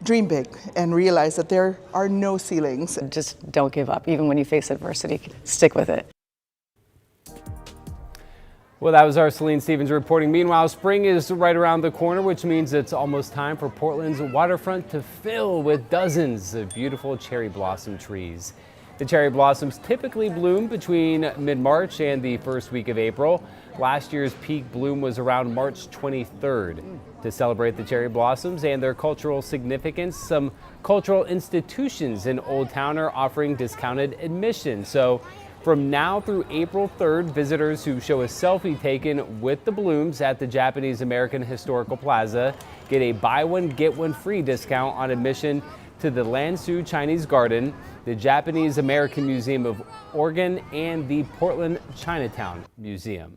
Speaker 8: dream big and realize that there are no ceilings.
Speaker 23: Just don't give up. Even when you face adversity, stick with it.
Speaker 3: Well, that was our Celine Stevens reporting. Meanwhile, spring is right around the corner, which means it's almost time for Portland's waterfront to fill with dozens of beautiful cherry blossom trees. The cherry blossoms typically bloom between mid-March and the first week of April. Last year's peak bloom was around March 23rd. To celebrate the cherry blossoms and their cultural significance, some cultural institutions in Old Town are offering discounted admission. So from now through April 3rd, visitors who show a selfie taken with the blooms at the Japanese American Historical Plaza get a buy one, get one free discount on admission to the Landslide Chinese Garden, the Japanese American Museum of Oregon, and the Portland Chinatown Museum.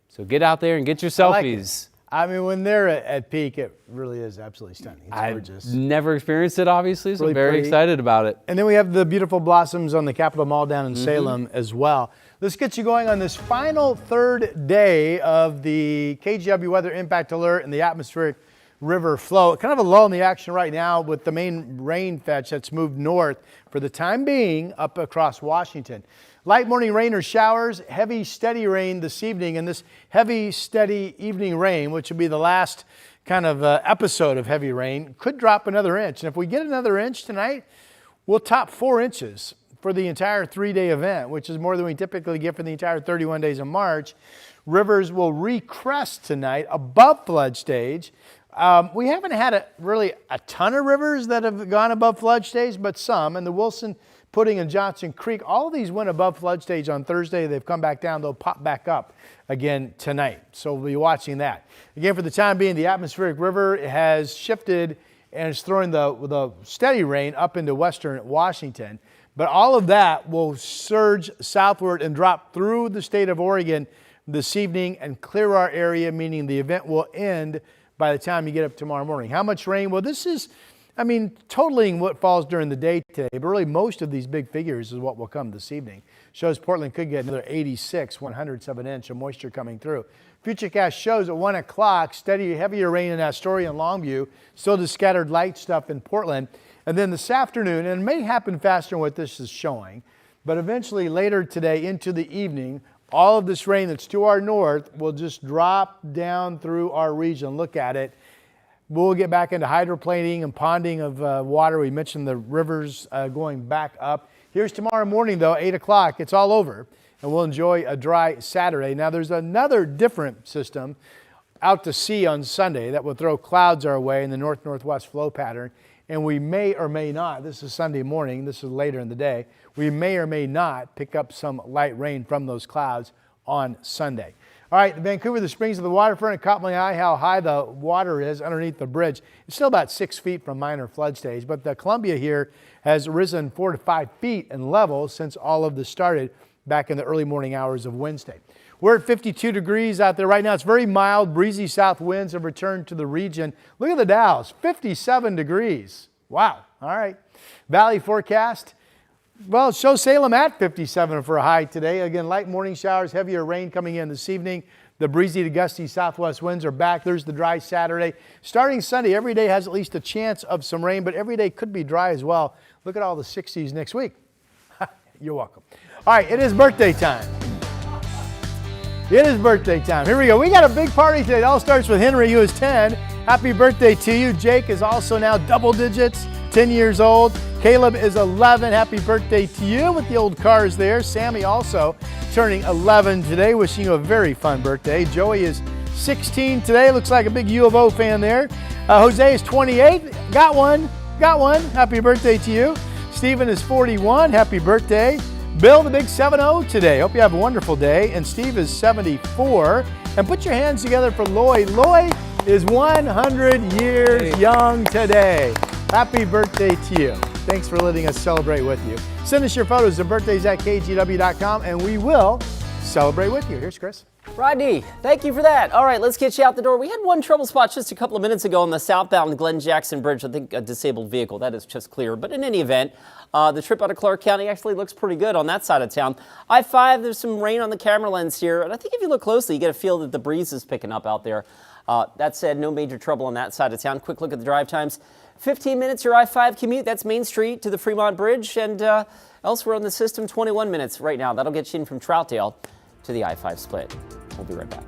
Speaker 3: So get out there and get your selfies.
Speaker 2: I mean, when they're at peak, it really is absolutely stunning. It's gorgeous.
Speaker 3: I've never experienced it, obviously, so
Speaker 2: Really
Speaker 3: I'm very
Speaker 2: pretty.
Speaker 3: excited about it.
Speaker 2: And then we have the beautiful blossoms on the Capitol Mall down in Salem as well. Let's get you going on this final third day of the KGW weather impact alert and the atmospheric river flow. Kind of a lull in the action right now with the main rain fetch that's moved north for the time being up across Washington. Light morning rain or showers, heavy steady rain this evening, and this heavy steady evening rain, which will be the last kind of episode of heavy rain, could drop another inch. And if we get another inch tonight, we'll top 4 inches for the entire 3-day event, which is more than we typically get for the entire 31 days of March. Rivers will recrest tonight above flood stage. We haven't had really a ton of rivers that have gone above flood stage, but some, and the Wilson, Pudding, and Johnson Creek, all of these went above flood stage on Thursday. They've come back down. They'll pop back up again tonight. So we'll be watching that. Again, for the time being, the atmospheric river has shifted and is throwing the steady rain up into western Washington. But all of that will surge southward and drop through the state of Oregon this evening and clear our area, meaning the event will end by the time you get up tomorrow morning. How much rain? Well, this is, totaling what falls during the day today, but really most of these big figures is what will come this evening. Shows Portland could get another 86 100ths of an inch of moisture coming through. Futurecast shows at 1 o'clock, steady, heavier rain in Astoria and Longview, still just scattered light stuff in Portland. And then this afternoon, and it may happen faster than what this is showing, but eventually later today into the evening, all of this rain that's to our north will just drop down through our region. Look at it. We'll get back into hydroplaning and ponding of water. We mentioned the rivers going back up. Here's tomorrow morning, though, 8 o'clock. It's all over, and we'll enjoy a dry Saturday. Now, there's another different system out to sea on Sunday that will throw clouds our way in the north-northwest flow pattern, and we may or may not, this is Sunday morning, this is later in the day, we may or may not pick up some light rain from those clouds on Sunday. All right, Vancouver, the Springs of the waterfront. It caught my eye how high the water is underneath the bridge. It's still about 6 feet from minor flood stage, but the Columbia here has risen 4 to 5 feet in level since all of this started back in the early morning hours of Wednesday. We're at 52 degrees out there right now. It's very mild. Breezy south winds have returned to the region. Look at the Dows, 57 degrees. Wow. All right. Valley forecast. Well, it shows Salem at 57 for a high today. Again, light morning showers, heavier rain coming in this evening. The breezy to gusty southwest winds are back. There's the dry Saturday. Starting Sunday, every day has at least a chance of some rain, but every day could be dry as well. Look at all the 60s next week. You're welcome. All right, it is birthday time. It is birthday time. Here we go. We got a big party today. It all starts with Henry, who is 10. Happy birthday to you. Jake is also now double digits, 10 years old. Caleb is 11. Happy birthday to you with the old cars there. Sammy also turning 11 today. Wishing you a very fun birthday. Joey is 16 today. Looks like a big U of O fan there. Jose is 28. Got one. Happy birthday to you. Stephen is 41. Happy birthday. Bill, the big 7-0 today. Hope you have a wonderful day. And Steve is 74. And put your hands together for Lloyd. Lloyd is 100 years young today. Happy birthday to you. Thanks for letting us celebrate with you. Send us your photos of birthdays at KGW.com and we will celebrate with you. Here's Chris.
Speaker 1: Rodney, thank you for that. All right, let's get you out the door. We had one trouble spot just a couple of minutes ago on the southbound Glen Jackson Bridge. I think a disabled vehicle. That is just clear. But in any event, the trip out of Clark County actually looks pretty good on that side of town. I-5, there's some rain on the camera lens here. And I think if you look closely, you get a feel that the breeze is picking up out there. That said, no major trouble on that side of town. Quick look at the drive times. 15 minutes your I-5 commute. That's Main Street to the Fremont Bridge. And elsewhere on the system, 21 minutes right now. That'll get you in from Troutdale to the I-5 split. We'll be right back.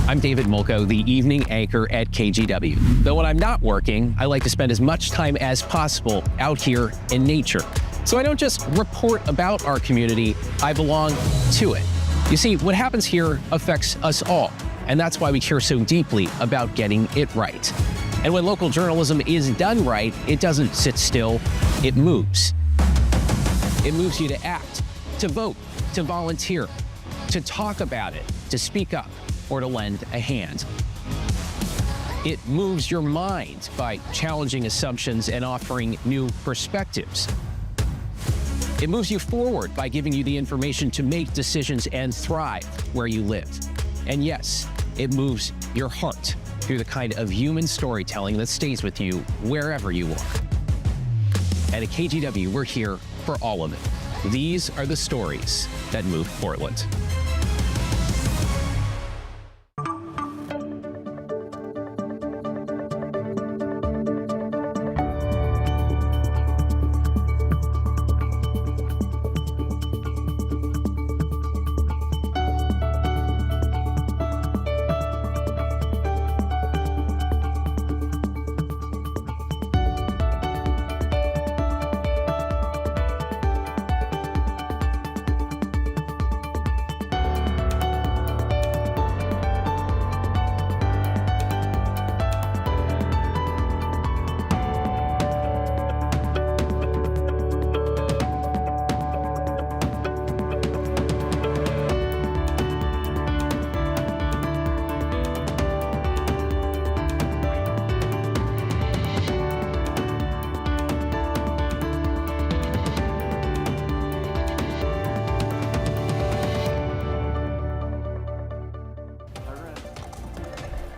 Speaker 11: I'm David Mulco, the evening anchor at KGW. Though when I'm not working, I like to spend as much time as possible out here in nature. So I don't just report about our community, I belong to it. You see, what happens here affects us all. And that's why we care so deeply about getting it right. And when local journalism is done right, it doesn't sit still, it moves. It moves you to act, to vote, to volunteer, to talk about it, to speak up, or to lend a hand. It moves your mind by challenging assumptions and offering new perspectives. It moves you forward by giving you the information to make decisions and thrive where you live. And yes, it moves your heart through the kind of human storytelling that stays with you wherever you are. And at KGW, we're here for all of it. These are the stories that move Portland.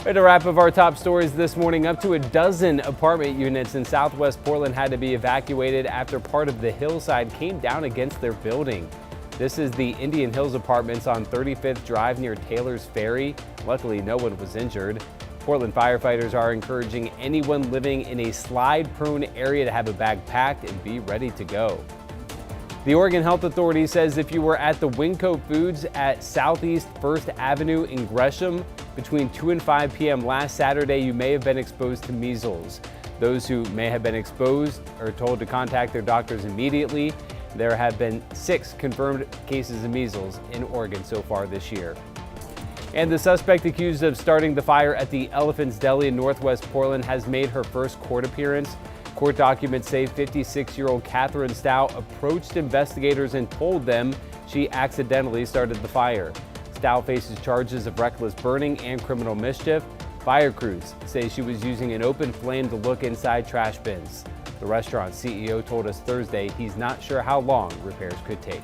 Speaker 3: To wrap up our top stories this morning, up to a dozen apartment units in southwest Portland had to be evacuated after part of the hillside came down against their building. This is the Indian Hills Apartments on 35th Drive near Taylor's Ferry. Luckily, no one was injured. Portland firefighters are encouraging anyone living in a slide-prone area to have a bag packed and be ready to go. The Oregon Health Authority says if you were at the Winco Foods at Southeast 1st Avenue in Gresham between 2 and 5 p.m. last Saturday, you may have been exposed to measles. Those who may have been exposed are told to contact their doctors immediately. There have been 6 confirmed cases of measles in Oregon so far this year. And the suspect accused of starting the fire at the Elephant's Deli in Northwest Portland has made her first court appearance. Court documents say 56-year-old Catherine Stow approached investigators and told them she accidentally started the fire. Stout faces charges of reckless burning and criminal mischief. Fire crews say she was using an open flame to look inside trash bins. The restaurant CEO told us Thursday he's not sure how long repairs could take.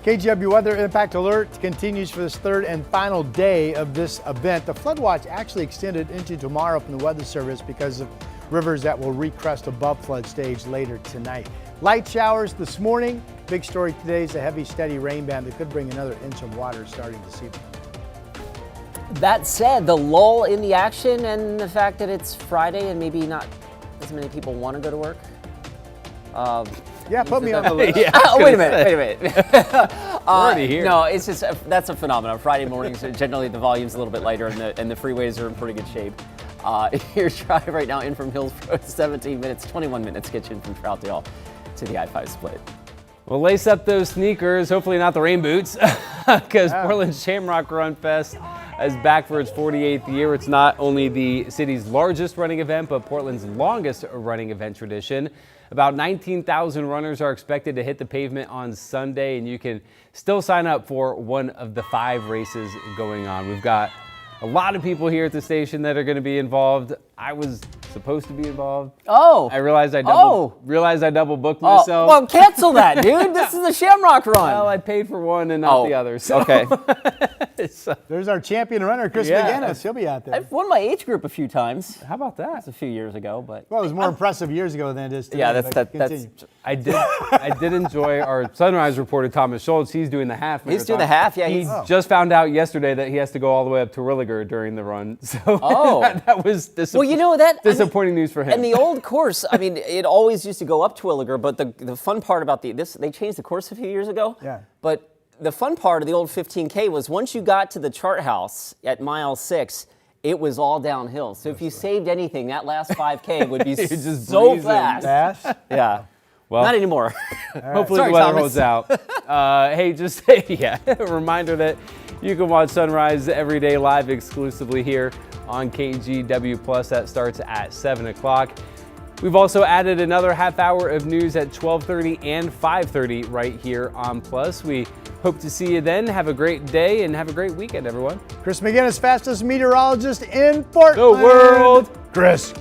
Speaker 2: KGW weather impact alert continues for this third and final day of this event. The flood watch actually extended into tomorrow from the Weather Service because of rivers that will recrest above flood stage later tonight. Light showers this morning. Big story today is a heavy, steady rain band that could bring another inch of water starting this evening.
Speaker 1: That said, the lull in the action and the fact that it's Friday and maybe not as many people want to go to work.
Speaker 2: Yeah, put me on the list.
Speaker 1: Yeah, wait a minute.
Speaker 3: Already here.
Speaker 1: No, it's just that's a phenomenon. Friday mornings, generally the volume's a little bit lighter and the freeways are in pretty good shape. Here's drive right now in from Hillsborough, 17 minutes, 21 minutes gets you in from Troutdale to the I-5 split.
Speaker 3: Well, lace up those sneakers, hopefully not the rain boots, because Portland's Shamrock Run Fest is back for its 48th year. It's not only the city's largest running event, but Portland's longest running event tradition. About 19,000 runners are expected to hit the pavement on Sunday, and you can still sign up for one of the 5 races going on. We've got a lot of people here at the station that are going to be involved. I was supposed to be involved.
Speaker 1: Oh.
Speaker 3: I realized I double booked myself.
Speaker 1: Well, cancel that, dude. This is the Shamrock Run.
Speaker 3: Well, I paid for one and not the other. So.
Speaker 1: Okay.
Speaker 2: There's our champion runner, Chris McGinnis. He'll be out there.
Speaker 1: I've won my age group a few times.
Speaker 3: How about that?
Speaker 1: That's a few years ago, but
Speaker 2: well, it was more impressive years ago than it is today.
Speaker 1: Yeah, that's.
Speaker 3: I did enjoy our Sunrise reporter Thomas Schultz. He's doing the half marathon.
Speaker 1: He's doing the half. Yeah,
Speaker 3: he just found out yesterday that he has to go all the way up to Terwilliger during the run. So that was
Speaker 1: well, you know that
Speaker 3: disappointing news for him.
Speaker 1: And the old course, I mean, it always used to go up Terwilliger, but the fun part about they changed the course a few years ago.
Speaker 2: Yeah.
Speaker 1: But the fun part of the old 15K was once you got to the chart house at mile 6, it was all downhill. So if you saved anything, that last 5K would be
Speaker 3: just
Speaker 1: so fast. Yeah.
Speaker 3: Well,
Speaker 1: not anymore.
Speaker 3: Hopefully
Speaker 1: Sorry,
Speaker 3: the weather
Speaker 1: Thomas.
Speaker 3: holds out. Hey, just a reminder that you can watch Sunrise every day live exclusively here on KGW Plus. That starts at 7 o'clock. We've also added another half hour of news at 12:30 and 5:30 right here on Plus. We hope to see you then. Have a great day and have a great weekend, everyone.
Speaker 2: Chris McGinnis, fastest meteorologist in Portland.
Speaker 3: The world.
Speaker 2: Chris.